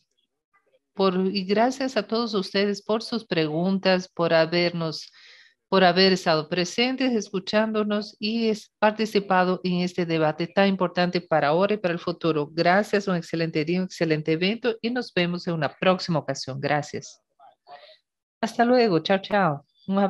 B: y gracias a todos ustedes por sus preguntas, por haber estado presentes, escuchándonos y participado en este debate tan importante para ahora y para el futuro. Gracias, un excelente día, un excelente evento y nos vemos en una próxima ocasión. Gracias. Hasta luego. Chao, chao.